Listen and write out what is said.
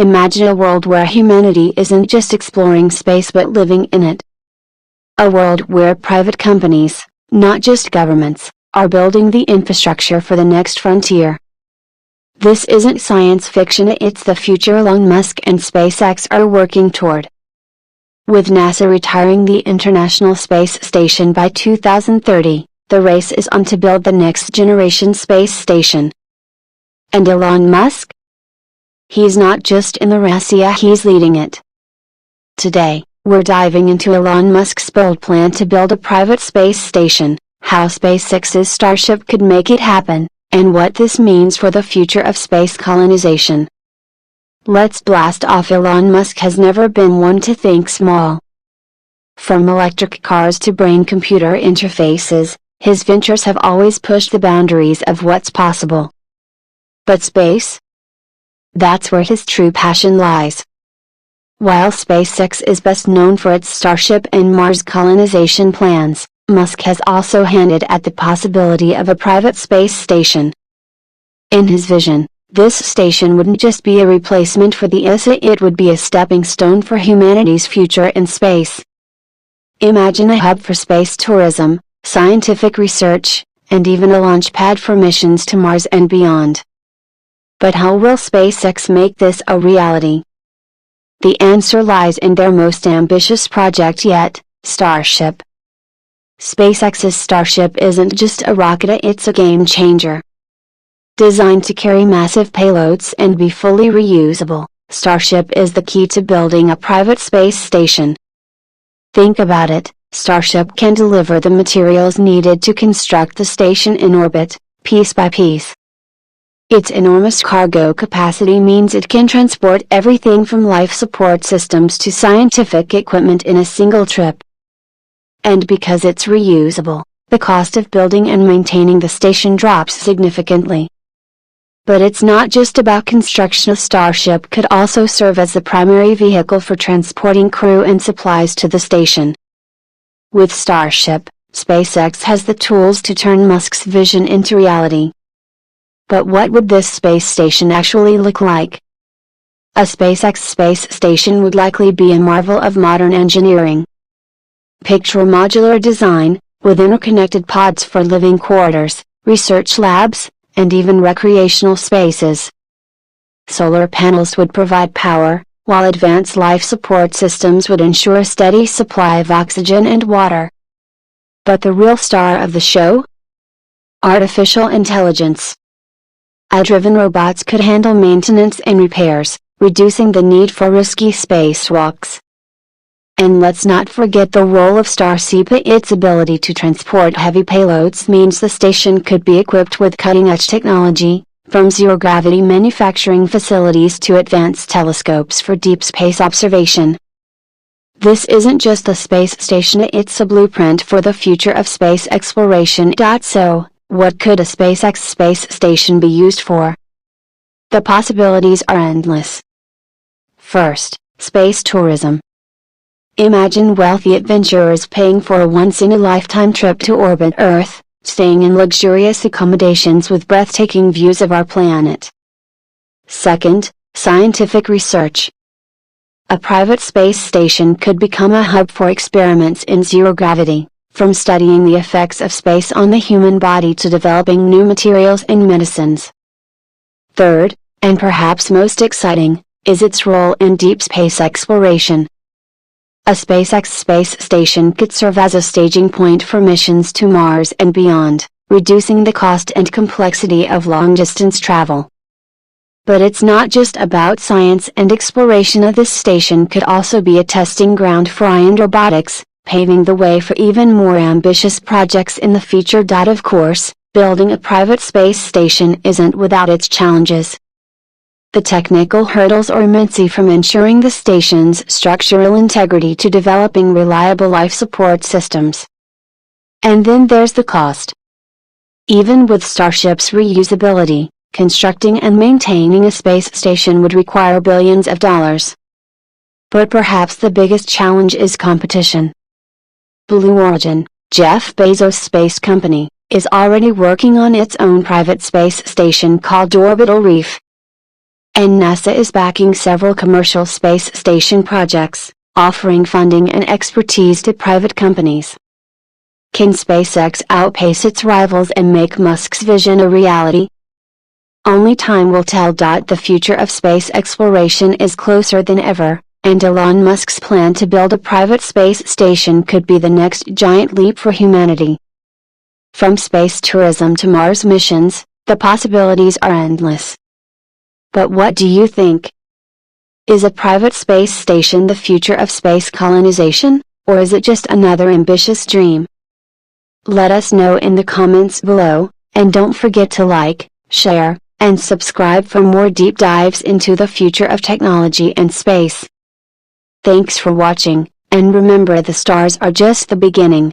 Imagine a world where humanity isn't just exploring space but living in it. A world where private companies, not just governments, are building the infrastructure for the next frontier. This isn't science fiction, it's the future Elon Musk and SpaceX are working toward. With NASA retiring the International Space Station by 2030, the race is on to build the next generation space station. And Elon Musk? He's not just in the race, he's leading it. Today, we're diving into Elon Musk's bold plan to build a private space station, how SpaceX's Starship could make it happen, and what this means for the future of space colonization. Let's blast off. Elon Musk has never been one to think small. From electric cars to brain-computer interfaces, his ventures have always pushed the boundaries of what's possible. But space? That's where his true passion lies. While SpaceX is best known for its Starship and Mars colonization plans, Musk has also hinted at the possibility of a private space station. In his vision, this station wouldn't just be a replacement for the ISA, it would be a stepping stone for humanity's future in space. Imagine a hub for space tourism, scientific research, and even a launch pad for missions to Mars and beyond. But how will SpaceX make this a reality? The answer lies in their most ambitious project yet, Starship. SpaceX's Starship isn't just a rocket, it's a game changer. Designed to carry massive payloads and be fully reusable, Starship is the key to building a private space station. Think about it, Starship can deliver the materials needed to construct the station in orbit, piece by piece. Its enormous cargo capacity means it can transport everything from life support systems to scientific equipment in a single trip. And because it's reusable, the cost of building and maintaining the station drops significantly. But it's not just about construction. Starship could also serve as the primary vehicle for transporting crew and supplies to the station. With Starship, SpaceX has the tools to turn Musk's vision into reality. But what would this space station actually look like? A SpaceX space station would likely be a marvel of modern engineering. Picture a modular design, with interconnected pods for living quarters, research labs, and even recreational spaces. Solar panels would provide power, while advanced life support systems would ensure a steady supply of oxygen and water. But the real star of the show? Artificial intelligence. AI-driven robots could handle maintenance and repairs, reducing the need for risky spacewalks. And let's not forget the role of Starship. Its ability to transport heavy payloads means the station could be equipped with cutting-edge technology, from zero-gravity manufacturing facilities to advanced telescopes for deep space observation. This isn't just a space station, it's a blueprint for the future of space exploration. So, what could a SpaceX space station be used for? The possibilities are endless. First, space tourism. Imagine wealthy adventurers paying for a once-in-a-lifetime trip to orbit Earth, staying in luxurious accommodations with breathtaking views of our planet. Second, scientific research. A private space station could become a hub for experiments in zero gravity, from studying the effects of space on the human body to developing new materials and medicines. Third, and perhaps most exciting, is its role in deep space exploration. A SpaceX space station could serve as a staging point for missions to Mars and beyond, reducing the cost and complexity of long-distance travel. But it's not just about science and exploration. This station could also be a testing ground for AI and robotics, paving the way for even more ambitious projects in the future. Of course, building a private space station isn't without its challenges. The technical hurdles are immense, from ensuring the station's structural integrity to developing reliable life support systems. And then there's the cost. Even with Starship's reusability, constructing and maintaining a space station would require billions of dollars. But perhaps the biggest challenge is competition. Blue Origin, Jeff Bezos' space company, is already working on its own private space station called Orbital Reef. And NASA is backing several commercial space station projects, offering funding and expertise to private companies. Can SpaceX outpace its rivals and make Musk's vision a reality? Only time will tell. The future of space exploration is closer than ever, and Elon Musk's plan to build a private space station could be the next giant leap for humanity. From space tourism to Mars missions, the possibilities are endless. But what do you think? Is a private space station the future of space colonization, or is it just another ambitious dream? Let us know in the comments below, and don't forget to like, share, and subscribe for more deep dives into the future of technology and space. Thanks for watching, and remember, the stars are just the beginning.